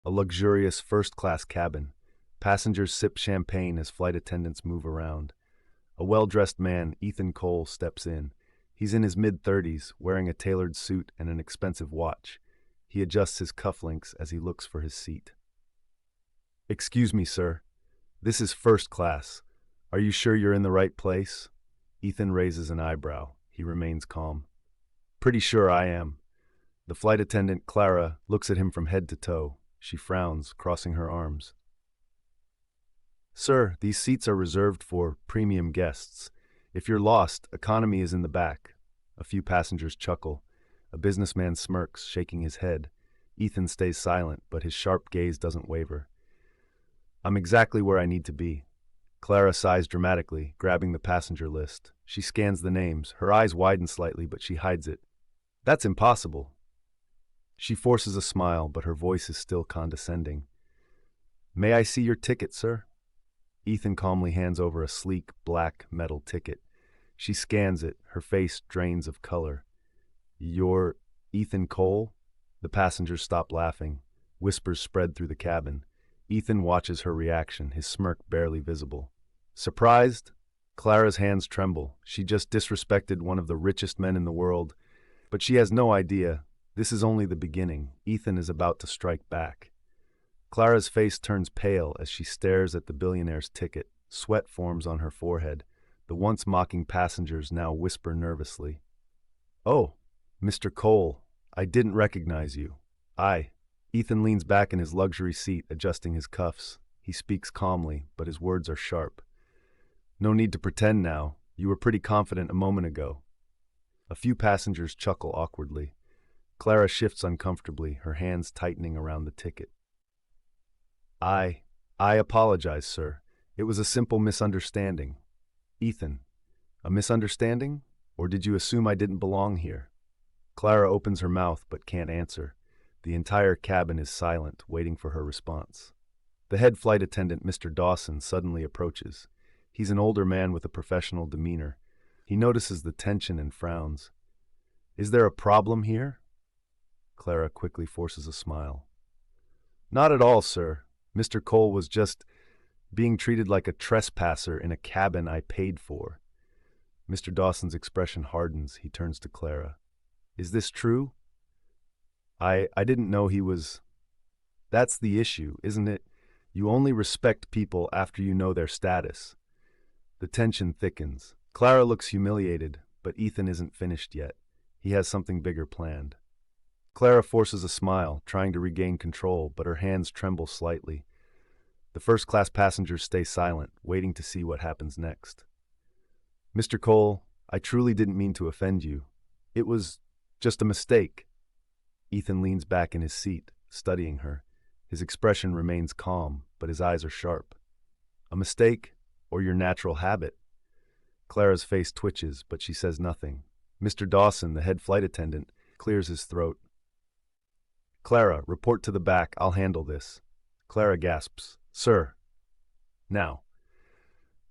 A luxurious first-class cabin. Passengers sip champagne as flight attendants move around. A well-dressed man, Ethan Cole, steps in. He's in his mid-30s, wearing a tailored suit and an expensive watch. He adjusts his cufflinks as he looks for his seat. "Excuse me, sir. This is first class. Are you sure you're in the right place?" Ethan raises an eyebrow. He remains calm. "Pretty sure I am." The flight attendant, Clara, looks at him from head to toe. She frowns, crossing her arms. "Sir, these seats are reserved for premium guests. If you're lost, economy is in the back." A few passengers chuckle. A businessman smirks, shaking his head. Ethan stays silent, but his sharp gaze doesn't waver. "I'm exactly where I need to be." Clara sighs dramatically, grabbing the passenger list. She scans the names. Her eyes widen slightly, but she hides it. "That's impossible." She forces a smile, but her voice is still condescending. "May I see your ticket, sir?" Ethan calmly hands over a sleek, black metal ticket. She scans it, her face drains of color. "You're Ethan Cole?" The passengers stop laughing. Whispers spread through the cabin. Ethan watches her reaction, his smirk barely visible. Surprised? Clara's hands tremble. She just disrespected one of the richest men in the world. But she has no idea. This is only the beginning. Ethan is about to strike back. Clara's face turns pale as she stares at the billionaire's ticket. Sweat forms on her forehead. The once mocking passengers now whisper nervously. "Oh, Mr. Cole, I didn't recognize you." Ethan leans back in his luxury seat, adjusting his cuffs. He speaks calmly, but his words are sharp. "No need to pretend now. You were pretty confident a moment ago." A few passengers chuckle awkwardly. Clara shifts uncomfortably, her hands tightening around the ticket. I apologize, sir. It was a simple misunderstanding." "Ethan, a misunderstanding? Or did you assume I didn't belong here?" Clara opens her mouth but can't answer. The entire cabin is silent, waiting for her response. The head flight attendant, Mr. Dawson, suddenly approaches. He's an older man with a professional demeanor. He notices the tension and frowns. "Is there a problem here?" Clara quickly forces a smile. "Not at all, sir. Mr. Cole was just being treated like a trespasser in a cabin I paid for." Mr. Dawson's expression hardens. He turns to Clara. "Is this true?" I didn't know he was..." "That's the issue, isn't it? You only respect people after you know their status." The tension thickens. Clara looks humiliated, but Ethan isn't finished yet. He has something bigger planned. Clara forces a smile, trying to regain control, but her hands tremble slightly. The first-class passengers stay silent, waiting to see what happens next. "Mr. Cole, I truly didn't mean to offend you. It was just a mistake." Ethan leans back in his seat, studying her. His expression remains calm, but his eyes are sharp. "A mistake, or your natural habit?" Clara's face twitches, but she says nothing. Mr. Dawson, the head flight attendant, clears his throat. "Clara, report to the back. I'll handle this." Clara gasps, "Sir." "Now."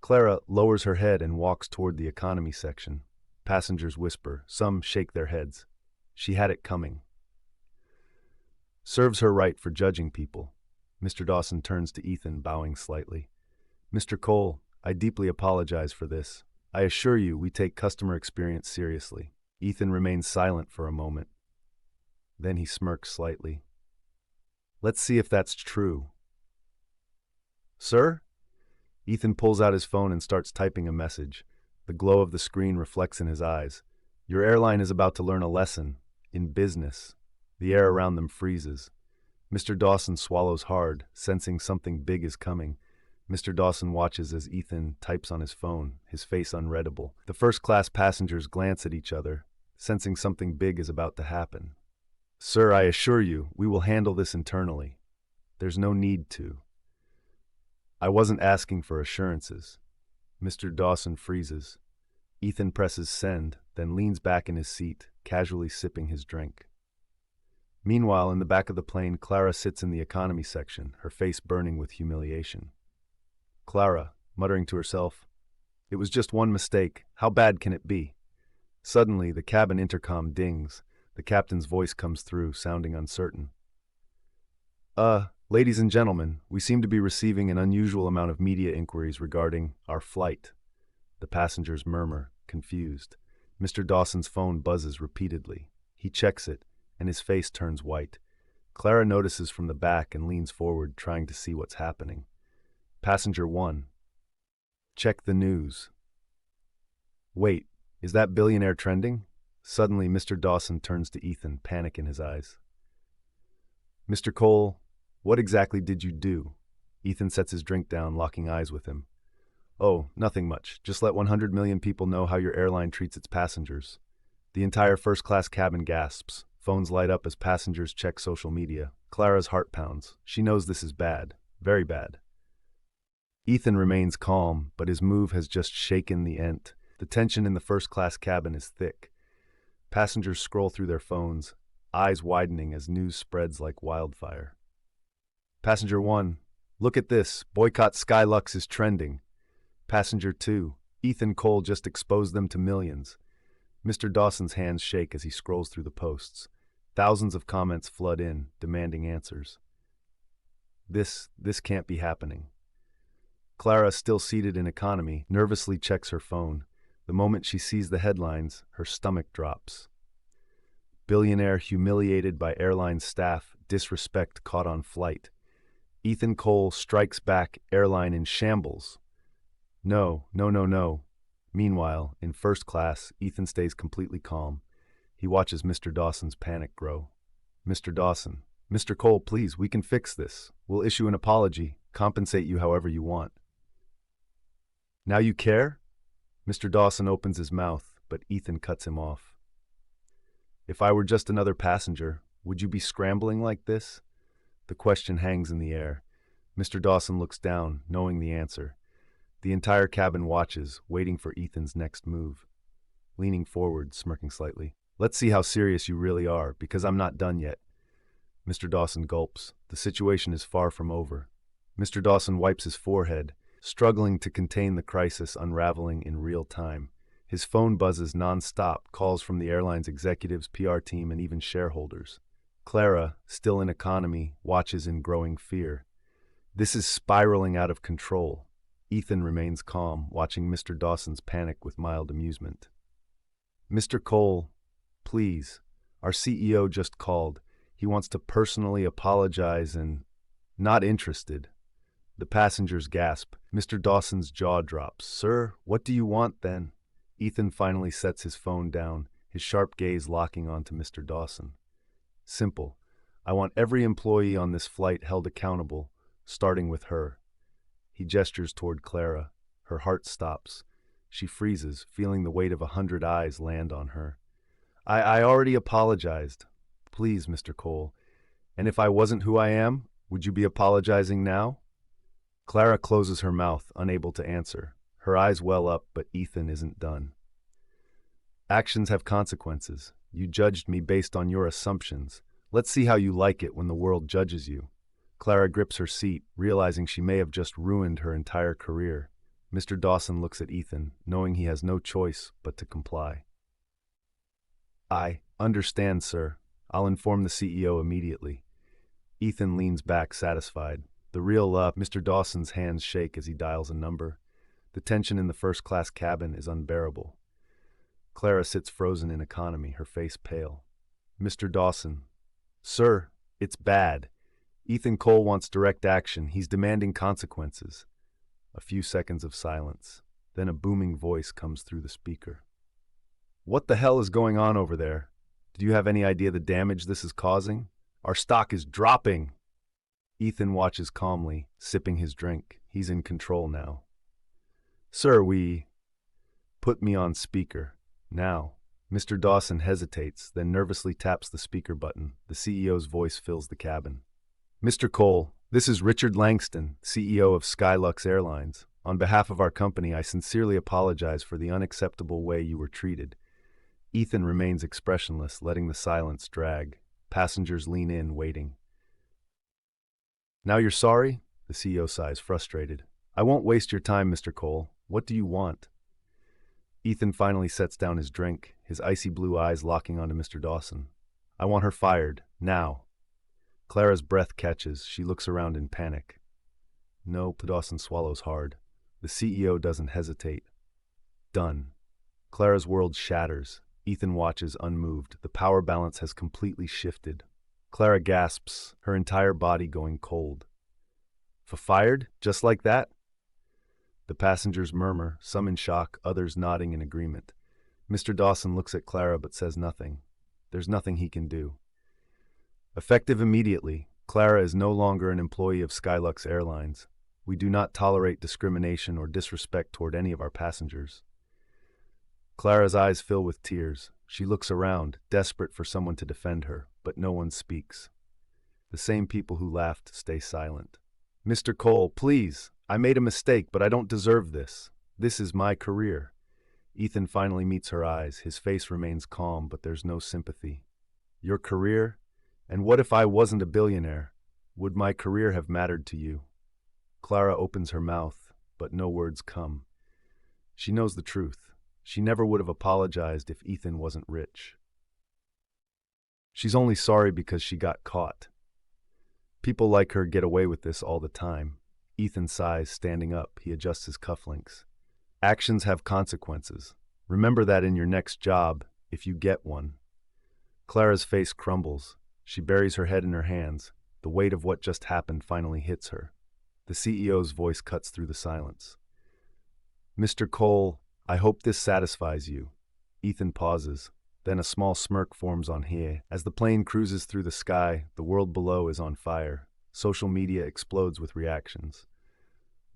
Clara lowers her head and walks toward the economy section. Passengers whisper. Some shake their heads. She had it coming. Serves her right for judging people. Mr. Dawson turns to Ethan, bowing slightly. "Mr. Cole, I deeply apologize for this. I assure you we take customer experience seriously." Ethan remains silent for a moment. Then he smirks slightly. "Let's see if that's true." "Sir?" Ethan pulls out his phone and starts typing a message. The glow of the screen reflects in his eyes. "Your airline is about to learn a lesson. In business." The air around them freezes. Mr. Dawson swallows hard, sensing something big is coming. Mr. Dawson watches as Ethan types on his phone, his face unreadable. The first-class passengers glance at each other, sensing something big is about to happen. "Sir, I assure you, we will handle this internally." "There's no need to." "I wasn't asking for assurances." Mr. Dawson freezes. Ethan presses send, then leans back in his seat, casually sipping his drink. Meanwhile, in the back of the plane, Clara sits in the economy section, her face burning with humiliation. Clara, muttering to herself, "It was just one mistake. How bad can it be?" Suddenly, the cabin intercom dings. The captain's voice comes through, sounding uncertain. Ladies and gentlemen, we seem to be receiving an unusual amount of media inquiries regarding our flight. The passengers murmur, confused. Mr. Dawson's phone buzzes repeatedly. He checks it, and his face turns white. Clara notices from the back and leans forward, trying to see what's happening. Passenger 1. Check the news. Wait, is that billionaire trending? Suddenly, Mr. Dawson turns to Ethan, panic in his eyes. Mr. Cole, what exactly did you do? Ethan sets his drink down, locking eyes with him. Oh, nothing much. Just let 100 million people know how your airline treats its passengers. The entire first-class cabin gasps. Phones light up as passengers check social media. Clara's heart pounds. She knows this is bad. Very bad. Ethan remains calm, but his move has just shaken the ent. The tension in the first-class cabin is thick. Passengers scroll through their phones, eyes widening as news spreads like wildfire. Passenger 1. Look at this. Boycott Skylux is trending. Passenger 2. Ethan Cole just exposed them to millions. Mr. Dawson's hands shake as he scrolls through the posts. Thousands of comments flood in, demanding answers. This can't be happening. Clara, still seated in economy, nervously checks her phone. The moment she sees the headlines, her stomach drops. Billionaire humiliated by airline staff, disrespect caught on flight. Ethan Cole strikes back, airline in shambles. No. Meanwhile, in first class, Ethan stays completely calm. He watches Mr. Dawson's panic grow. Mr. Dawson. Mr. Cole, please, we can fix this. We'll issue an apology, compensate you however you want. Now you care? Mr. Dawson opens his mouth, but Ethan cuts him off. If I were just another passenger, would you be scrambling like this? The question hangs in the air. Mr. Dawson looks down, knowing the answer. The entire cabin watches, waiting for Ethan's next move. Leaning forward, smirking slightly. Let's see how serious you really are, because I'm not done yet. Mr. Dawson gulps. The situation is far from over. Mr. Dawson wipes his forehead, struggling to contain the crisis unraveling in real time. His phone buzzes non-stop, calls from the airline's executives, PR team, and even shareholders. Clara, still in economy, watches in growing fear. This is spiraling out of control. Ethan remains calm, watching Mr. Dawson's panic with mild amusement. Mr. Cole, please. Our CEO just called. He wants to personally apologize and... Not interested. The passengers gasp. Mr. Dawson's jaw drops. Sir, what do you want then? Ethan finally sets his phone down, his sharp gaze locking onto Mr. Dawson. Simple. I want every employee on this flight held accountable, starting with her. He gestures toward Clara. Her heart stops. She freezes, feeling the weight of 100 eyes land on her. I already apologized. Please, Mr. Cole. And if I wasn't who I am, would you be apologizing now? Clara closes her mouth, unable to answer. Her eyes well up, but Ethan isn't done. Actions have consequences. You judged me based on your assumptions. Let's see how you like it when the world judges you. Clara grips her seat, realizing she may have just ruined her entire career. Mr. Dawson looks at Ethan, knowing he has no choice but to comply. I understand, sir. I'll inform the CEO immediately. Ethan leans back, satisfied. The real Mr. Dawson's hands shake as he dials a number. The tension in the first-class cabin is unbearable. Clara sits frozen in economy, her face pale. Mr. Dawson. Sir, it's bad. Ethan Cole wants direct action. He's demanding consequences. A few seconds of silence. Then a booming voice comes through the speaker. What the hell is going on over there? Do you have any idea the damage this is causing? Our stock is dropping. Ethan watches calmly, sipping his drink. He's in control now. Sir, Put me on speaker. Now. Mr. Dawson hesitates, then nervously taps the speaker button. The CEO's voice fills the cabin. Mr. Cole, this is Richard Langston, CEO of Skylux Airlines. On behalf of our company, I sincerely apologize for the unacceptable way you were treated. Ethan remains expressionless, letting the silence drag. Passengers lean in, waiting. Now you're sorry? The CEO sighs, frustrated. I won't waste your time, Mr. Cole. What do you want? Ethan finally sets down his drink, his icy blue eyes locking onto Mr. Dawson. I want her fired, now. Clara's breath catches. She looks around in panic. No, Dawson swallows hard. The CEO doesn't hesitate. Done. Clara's world shatters. Ethan watches unmoved. The power balance has completely shifted. Clara gasps, her entire body going cold. Fired? Just like that? The passengers murmur, some in shock, others nodding in agreement. Mr. Dawson looks at Clara but says nothing. There's nothing he can do. Effective immediately, Clara is no longer an employee of Skylux Airlines. We do not tolerate discrimination or disrespect toward any of our passengers. Clara's eyes fill with tears. She looks around, desperate for someone to defend her, but no one speaks. The same people who laughed stay silent. Mr. Cole, please. I made a mistake, but I don't deserve this. This is my career. Ethan finally meets her eyes. His face remains calm, but there's no sympathy. Your career? And what if I wasn't a billionaire? Would my career have mattered to you? Clara opens her mouth, but no words come. She knows the truth. She never would have apologized if Ethan wasn't rich. She's only sorry because she got caught. People like her get away with this all the time. Ethan sighs, standing up. He adjusts his cufflinks. Actions have consequences. Remember that in your next job, if you get one. Clara's face crumbles. She buries her head in her hands. The weight of what just happened finally hits her. The CEO's voice cuts through the silence. Mr. Cole, I hope this satisfies you. Ethan pauses. Then a small smirk forms on his. As the plane cruises through the sky, the world below is on fire. Social media explodes with reactions.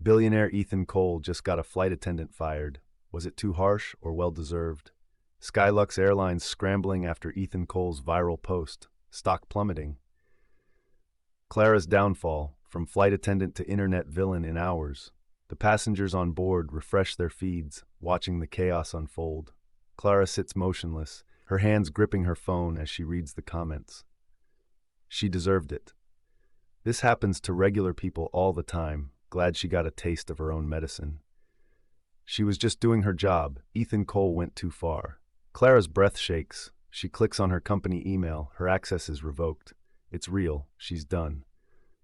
Billionaire Ethan Cole just got a flight attendant fired. Was it too harsh or well-deserved? Skylux Airlines scrambling after Ethan Cole's viral post. Stock plummeting. Clara's downfall, from flight attendant to internet villain in hours. The passengers on board refresh their feeds, watching the chaos unfold. Clara sits motionless, her hands gripping her phone as she reads the comments. She deserved it. This happens to regular people all the time, glad she got a taste of her own medicine. She was just doing her job. Ethan Cole went too far. Clara's breath shakes. She clicks on her company email. Her access is revoked. It's real. She's done.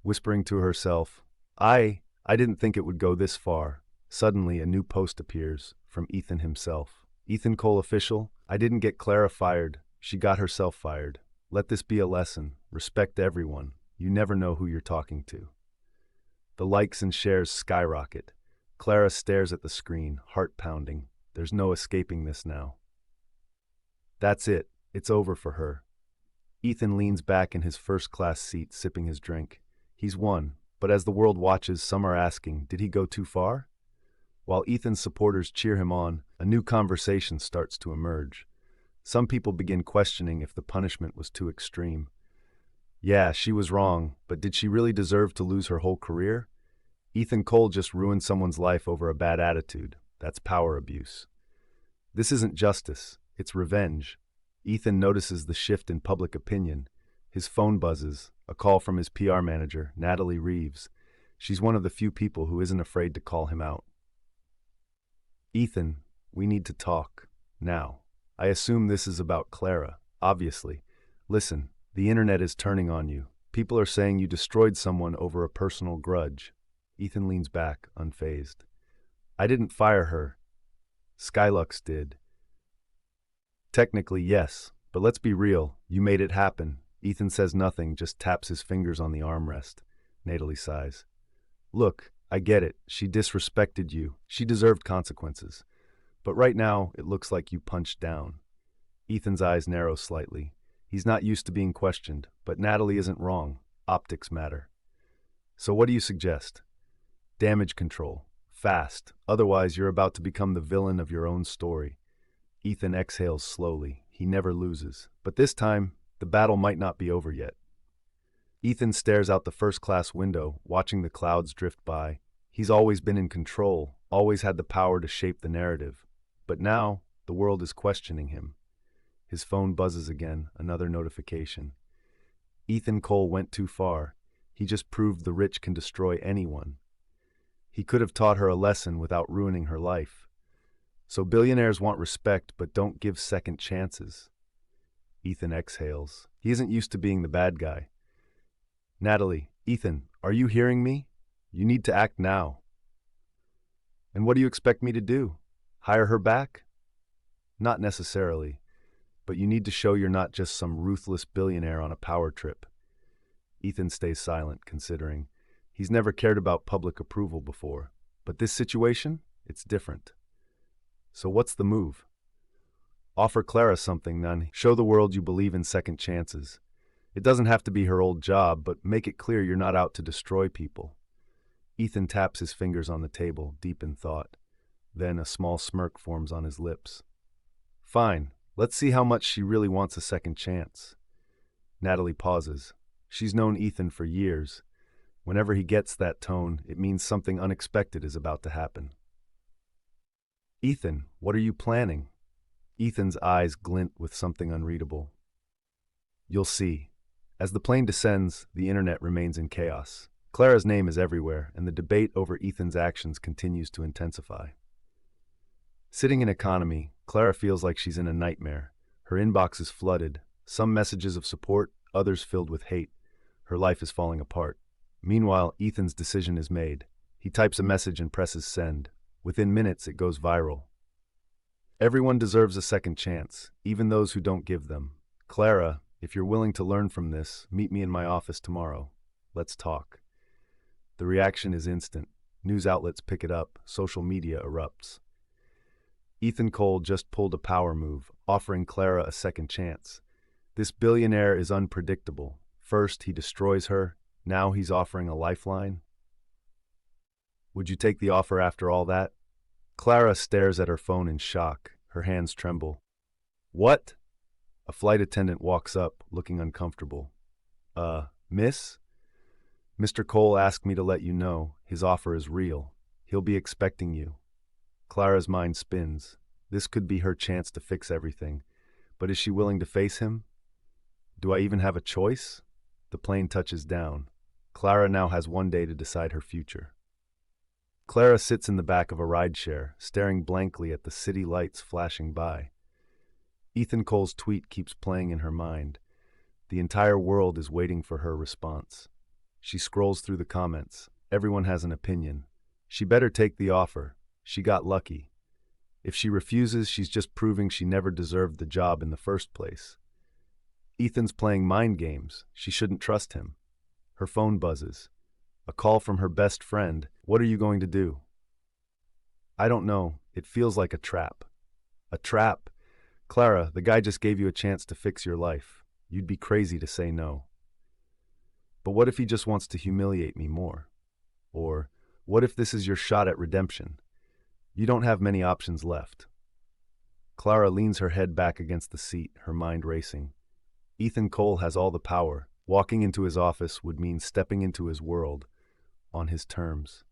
Whispering to herself, I didn't think it would go this far. Suddenly, a new post appears, from Ethan himself. Ethan Cole official, I didn't get Clara fired. She got herself fired. Let this be a lesson. Respect everyone. You never know who you're talking to. The likes and shares skyrocket. Clara stares at the screen, heart pounding. There's no escaping this now. That's it. It's over for her. Ethan leans back in his first-class seat, sipping his drink. He's won, but as the world watches, some are asking, did he go too far? While Ethan's supporters cheer him on, a new conversation starts to emerge. Some people begin questioning if the punishment was too extreme. Yeah, she was wrong, but did she really deserve to lose her whole career? Ethan Cole just ruined someone's life over a bad attitude. That's power abuse. This isn't justice, it's revenge. Ethan notices the shift in public opinion. His phone buzzes, a call from his PR manager, Natalie Reeves. She's one of the few people who isn't afraid to call him out. Ethan, we need to talk. Now. I assume this is about Clara, obviously. Listen, the internet is turning on you. People are saying you destroyed someone over a personal grudge. Ethan leans back, unfazed. I didn't fire her. Skylux did. Technically, yes, but let's be real. You made it happen. Ethan says nothing, just taps his fingers on the armrest. Natalie sighs. Look, I get it. She disrespected you. She deserved consequences. But right now, it looks like you punched down. Ethan's eyes narrow slightly. He's not used to being questioned, but Natalie isn't wrong. Optics matter. So what do you suggest? Damage control. Fast. Otherwise, you're about to become the villain of your own story. Ethan exhales slowly. He never loses. But this time, the battle might not be over yet. Ethan stares out the first-class window, watching the clouds drift by. He's always been in control, always had the power to shape the narrative. But now, the world is questioning him. His phone buzzes again, another notification. Ethan Cole went too far. He just proved the rich can destroy anyone. He could have taught her a lesson without ruining her life. So billionaires want respect, but don't give second chances. Ethan exhales. He isn't used to being the bad guy. Natalie, Ethan, are you hearing me? You need to act now. And what do you expect me to do? Hire her back? Not necessarily, but you need to show you're not just some ruthless billionaire on a power trip. Ethan stays silent, considering. He's never cared about public approval before, but this situation, it's different. So what's the move? Offer Clara something, then. Show the world you believe in second chances. It doesn't have to be her old job, but make it clear you're not out to destroy people. Ethan taps his fingers on the table, deep in thought. Then a small smirk forms on his lips. Fine, let's see how much she really wants a second chance. Natalie pauses. She's known Ethan for years. Whenever he gets that tone, it means something unexpected is about to happen. Ethan, what are you planning? Ethan's eyes glint with something unreadable. You'll see. As the plane descends, the internet remains in chaos. Clara's name is everywhere, and the debate over Ethan's actions continues to intensify. Sitting in economy, Clara feels like she's in a nightmare. Her inbox is flooded, some messages of support, others filled with hate. Her life is falling apart. Meanwhile, Ethan's decision is made. He types a message and presses send. Within minutes, it goes viral. Everyone deserves a second chance, even those who don't give them. Clara, if you're willing to learn from this, meet me in my office tomorrow. Let's talk. The reaction is instant. News outlets pick it up. Social media erupts. Ethan Cole just pulled a power move, offering Clara a second chance. This billionaire is unpredictable. First, he destroys her. Now he's offering a lifeline. Would you take the offer after all that? Clara stares at her phone in shock. Her hands tremble. What? A flight attendant walks up, looking uncomfortable. Miss? Mr. Cole asked me to let you know his offer is real. He'll be expecting you. Clara's mind spins. This could be her chance to fix everything. But is she willing to face him? Do I even have a choice? The plane touches down. Clara now has one day to decide her future. Clara sits in the back of a rideshare, staring blankly at the city lights flashing by. Ethan Cole's tweet keeps playing in her mind. The entire world is waiting for her response. She scrolls through the comments. Everyone has an opinion. She better take the offer. She got lucky. If she refuses, she's just proving she never deserved the job in the first place. Ethan's playing mind games. She shouldn't trust him. Her phone buzzes. A call from her best friend. What are you going to do? I don't know. It feels like a trap. A trap? Clara, the guy just gave you a chance to fix your life. You'd be crazy to say no. But what if he just wants to humiliate me more? Or, what if this is your shot at redemption? You don't have many options left. Clara leans her head back against the seat, her mind racing. Ethan Cole has all the power. Walking into his office would mean stepping into his world, on his terms.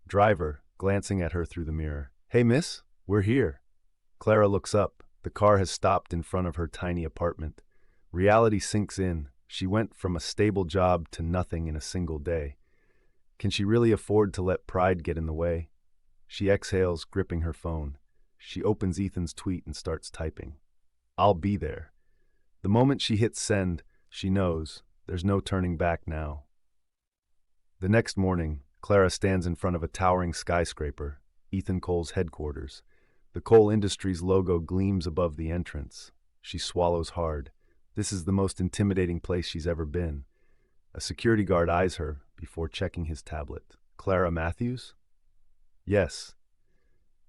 Driver, glancing at her through the mirror. Hey, miss, we're here. Clara looks up. The car has stopped in front of her tiny apartment. Reality sinks in. She went from a stable job to nothing in a single day. Can she really afford to let pride get in the way? She exhales, gripping her phone. She opens Ethan's tweet and starts typing. I'll be there. The moment she hits send, she knows there's no turning back now. The next morning, Clara stands in front of a towering skyscraper, Ethan Cole's headquarters. The Cole Industries logo gleams above the entrance. She swallows hard. This is the most intimidating place she's ever been. A security guard eyes her before checking his tablet. Clara Matthews? Yes.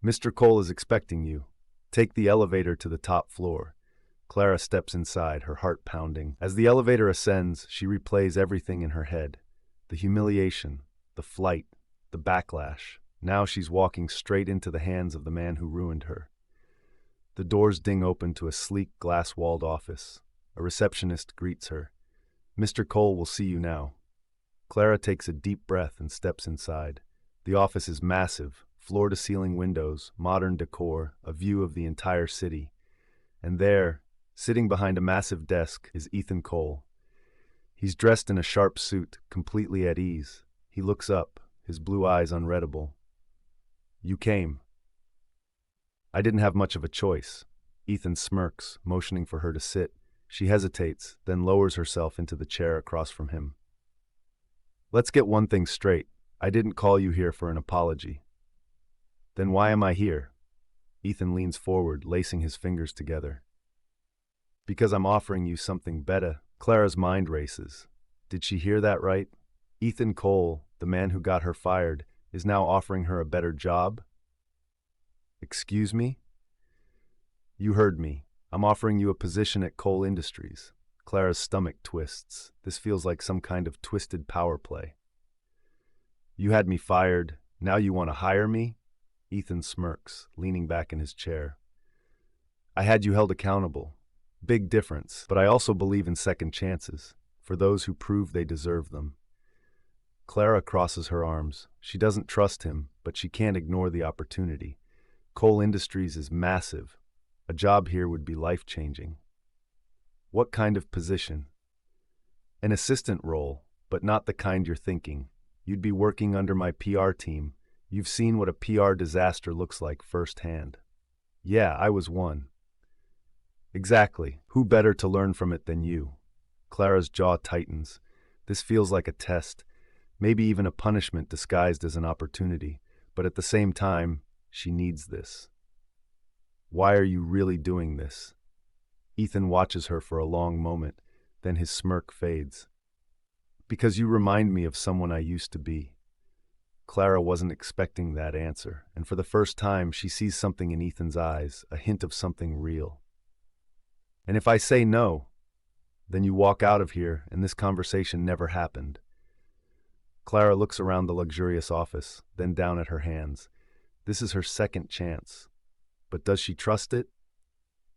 Mr. Cole is expecting you. Take the elevator to the top floor. Clara steps inside, her heart pounding. As the elevator ascends, she replays everything in her head. The humiliation, the flight, the backlash. Now she's walking straight into the hands of the man who ruined her. The doors ding open to a sleek, glass-walled office. A receptionist greets her. Mr. Cole will see you now. Clara takes a deep breath and steps inside. The office is massive, floor-to-ceiling windows, modern decor, a view of the entire city. And there, sitting behind a massive desk, is Ethan Cole. He's dressed in a sharp suit, completely at ease. He looks up, his blue eyes unreadable. You came. I didn't have much of a choice. Ethan smirks, motioning for her to sit. She hesitates, then lowers herself into the chair across from him. Let's get one thing straight. I didn't call you here for an apology. Then why am I here? Ethan leans forward, lacing his fingers together. Because I'm offering you something better. Clara's mind races. Did she hear that right? Ethan Cole, the man who got her fired, is now offering her a better job? Excuse me? You heard me. I'm offering you a position at Cole Industries. Clara's stomach twists. This feels like some kind of twisted power play. You had me fired. Now you want to hire me? Ethan smirks, leaning back in his chair. I had you held accountable. Big difference, but I also believe in second chances, for those who prove they deserve them. Clara crosses her arms. She doesn't trust him, but she can't ignore the opportunity. Cole Industries is massive. A job here would be life-changing. What kind of position? An assistant role, but not the kind you're thinking. You'd be working under my PR team. You've seen what a PR disaster looks like firsthand. Yeah, I was one. Exactly. Who better to learn from it than you? Clara's jaw tightens. This feels like a test, maybe even a punishment disguised as an opportunity, but at the same time, she needs this. Why are you really doing this? Ethan watches her for a long moment, then his smirk fades. Because you remind me of someone I used to be. Clara wasn't expecting that answer, and for the first time, she sees something in Ethan's eyes, a hint of something real. And if I say no, then you walk out of here and this conversation never happened. Clara looks around the luxurious office, then down at her hands. This is her second chance. But does she trust it?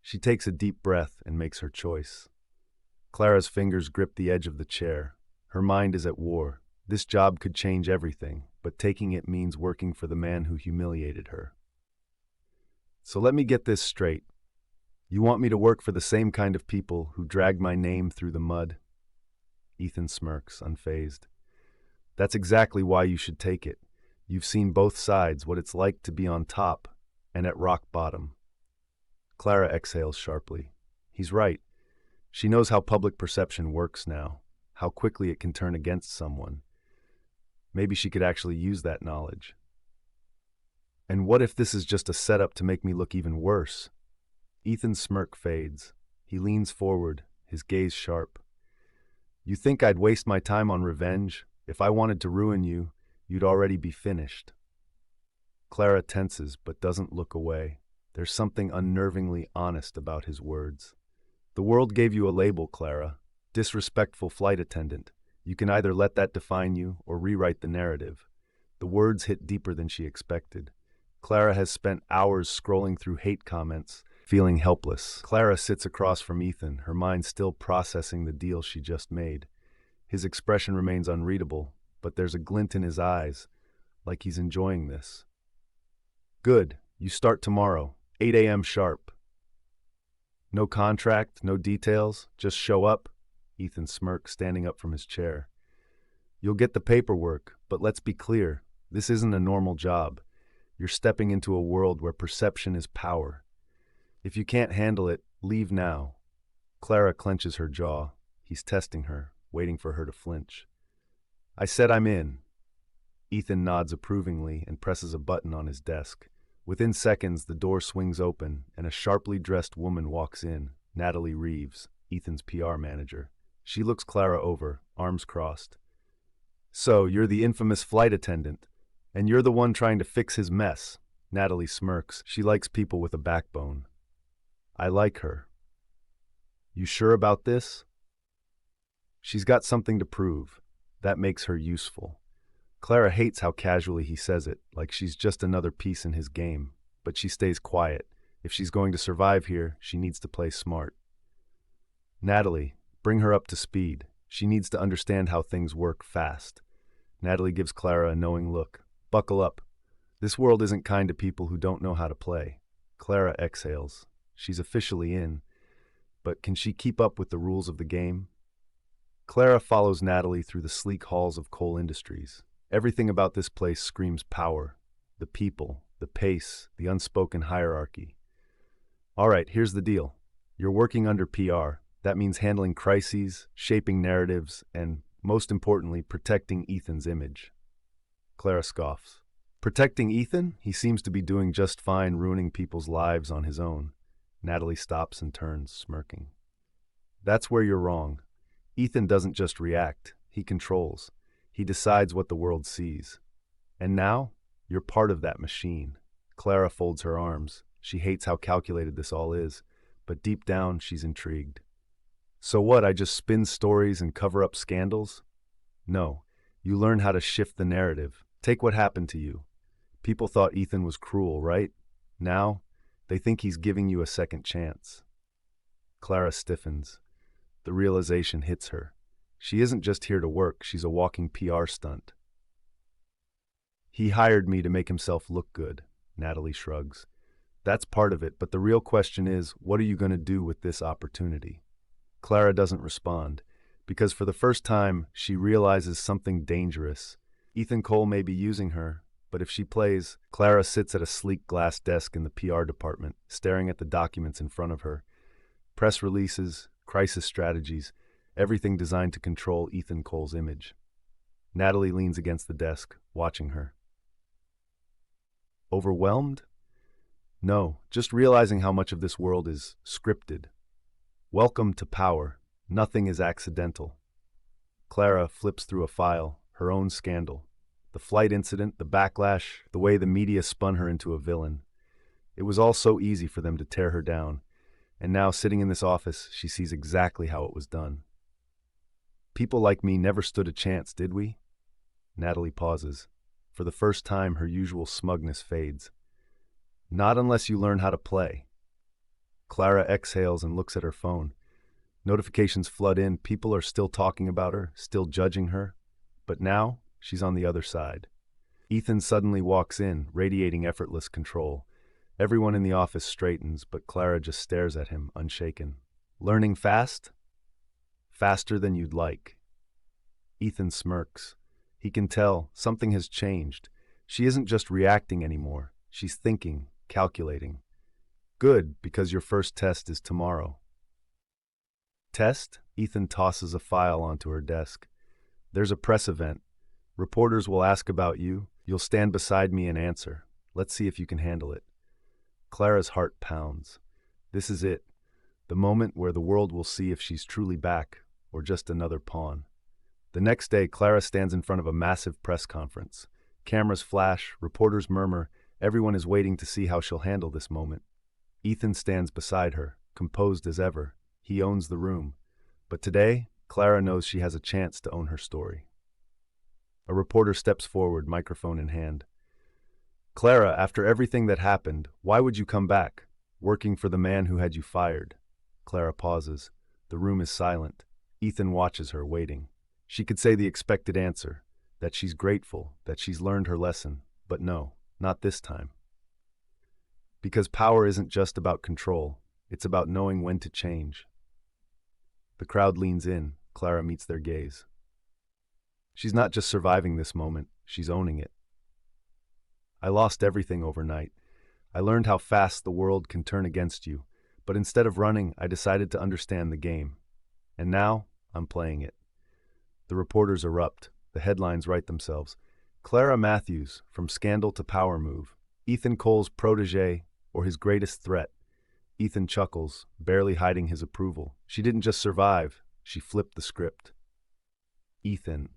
She takes a deep breath and makes her choice. Clara's fingers grip the edge of the chair. Her mind is at war. This job could change everything, but taking it means working for the man who humiliated her. So let me get this straight. You want me to work for the same kind of people who dragged my name through the mud? Ethan smirks, unfazed. That's exactly why you should take it. You've seen both sides, what it's like to be on top and at rock bottom. Clara exhales sharply. He's right. She knows how public perception works now, how quickly it can turn against someone. Maybe she could actually use that knowledge. And what if this is just a setup to make me look even worse? Ethan's smirk fades. He leans forward, his gaze sharp. You think I'd waste my time on revenge? If I wanted to ruin you, you'd already be finished. Clara tenses but doesn't look away. There's something unnervingly honest about his words. The world gave you a label, Clara. Disrespectful flight attendant. You can either let that define you or rewrite the narrative. The words hit deeper than she expected. Clara has spent hours scrolling through hate comments, feeling helpless. Clara sits across from Ethan, her mind still processing the deal she just made. His expression remains unreadable, but there's a glint in his eyes, like he's enjoying this. Good. You start tomorrow, 8 a.m. sharp. No contract, no details, just show up? Ethan smirks, standing up from his chair. You'll get the paperwork, but let's be clear, this isn't a normal job. You're stepping into a world where perception is power. If you can't handle it, leave now. Clara clenches her jaw. He's testing her, waiting for her to flinch. I said I'm in. Ethan nods approvingly and presses a button on his desk. Within seconds, the door swings open and a sharply dressed woman walks in, Natalie Reeves, Ethan's PR manager. She looks Clara over, arms crossed. So, you're the infamous flight attendant, and you're the one trying to fix his mess. Natalie smirks. She likes people with a backbone. I like her. You sure about this? She's got something to prove. That makes her useful. Clara hates how casually he says it, like she's just another piece in his game, but she stays quiet. If she's going to survive here, she needs to play smart. Natalie, bring her up to speed. She needs to understand how things work fast. Natalie gives Clara a knowing look. Buckle up. This world isn't kind to people who don't know how to play. Clara exhales. She's officially in, but can she keep up with the rules of the game? Clara follows Natalie through the sleek halls of Cole Industries. Everything about this place screams power. The people, the pace, the unspoken hierarchy. All right, here's the deal. You're working under PR. That means handling crises, shaping narratives, and Most importantly, protecting Ethan's image. Clara scoffs. Protecting Ethan? He seems to be doing just fine, ruining people's lives on his own. Natalie stops and turns, smirking. That's where you're wrong. Ethan doesn't just react, he controls. He decides what the world sees. And now, you're part of that machine. Clara folds her arms. She hates how calculated this all is, but deep down, she's intrigued. So what, I just spin stories and cover up scandals? No, you learn how to shift the narrative. Take what happened to you. People thought Ethan was cruel, right? Now, they think he's giving you a second chance. Clara stiffens. The realization hits her. She isn't just here to work, she's a walking PR stunt. He hired me to make himself look good, Natalie shrugs. That's part of it, but the real question is, what are you going to do with this opportunity? Clara doesn't respond, because for the first time, she realizes something dangerous. Ethan Cole may be using her, but if she plays, Clara sits at a sleek glass desk in the PR department, staring at the documents in front of her. Press releases, crisis strategies, everything designed to control Ethan Cole's image. Natalie leans against the desk, watching her. Overwhelmed? No, just realizing how much of this world is scripted. Welcome to power. Nothing is accidental. Clara flips through a file, her own scandal. The flight incident, the backlash, the way the media spun her into a villain. It was all so easy for them to tear her down. And now, sitting in this office, she sees exactly how it was done. People like me never stood a chance, did we? Natalie pauses. For the first time, her usual smugness fades. Not unless you learn how to play. Clara exhales and looks at her phone. Notifications flood in. People are still talking about her, still judging her. But now, she's on the other side. Ethan suddenly walks in, radiating effortless control. Everyone in the office straightens, but Clara just stares at him, unshaken. Learning fast? Faster than you'd like. Ethan smirks. He can tell something has changed. She isn't just reacting anymore. She's thinking, calculating. Good, because your first test is tomorrow. Test? Ethan tosses a file onto her desk. There's a press event. Reporters will ask about you. You'll stand beside me and answer. Let's see if you can handle it. Clara's heart pounds. This is it. The moment where the world will see if she's truly back, or just another pawn. The next day, Clara stands in front of a massive press conference. Cameras flash, reporters murmur, everyone is waiting to see how she'll handle this moment. Ethan stands beside her, composed as ever. He owns the room. But today, Clara knows she has a chance to own her story. A reporter steps forward, microphone in hand. Clara, after everything that happened, why would you come back? Working for the man who had you fired. Clara pauses. The room is silent. Ethan watches her, waiting. She could say the expected answer, that she's grateful, that she's learned her lesson. But no, not this time. Because power isn't just about control. It's about knowing when to change. The crowd leans in. Clara meets their gaze. She's not just surviving this moment, she's owning it. I lost everything overnight. I learned how fast the world can turn against you, but instead of running, I decided to understand the game. And now, I'm playing it. The reporters erupt. The headlines write themselves. Clara Matthews, from scandal to power move. Ethan Cole's protege, or his greatest threat. Ethan chuckles, barely hiding his approval. She didn't just survive, she flipped the script. Ethan.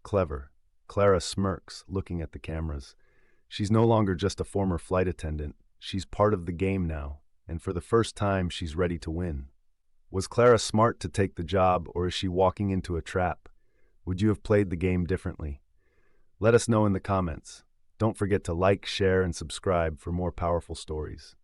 Clever. Clara smirks, looking at the cameras. She's no longer just a former flight attendant. She's part of the game now, and for the first time, she's ready to win. Was Clara smart to take the job, or is she walking into a trap? Would you have played the game differently? Let us know in the comments. Don't forget to like, share, and subscribe for more powerful stories.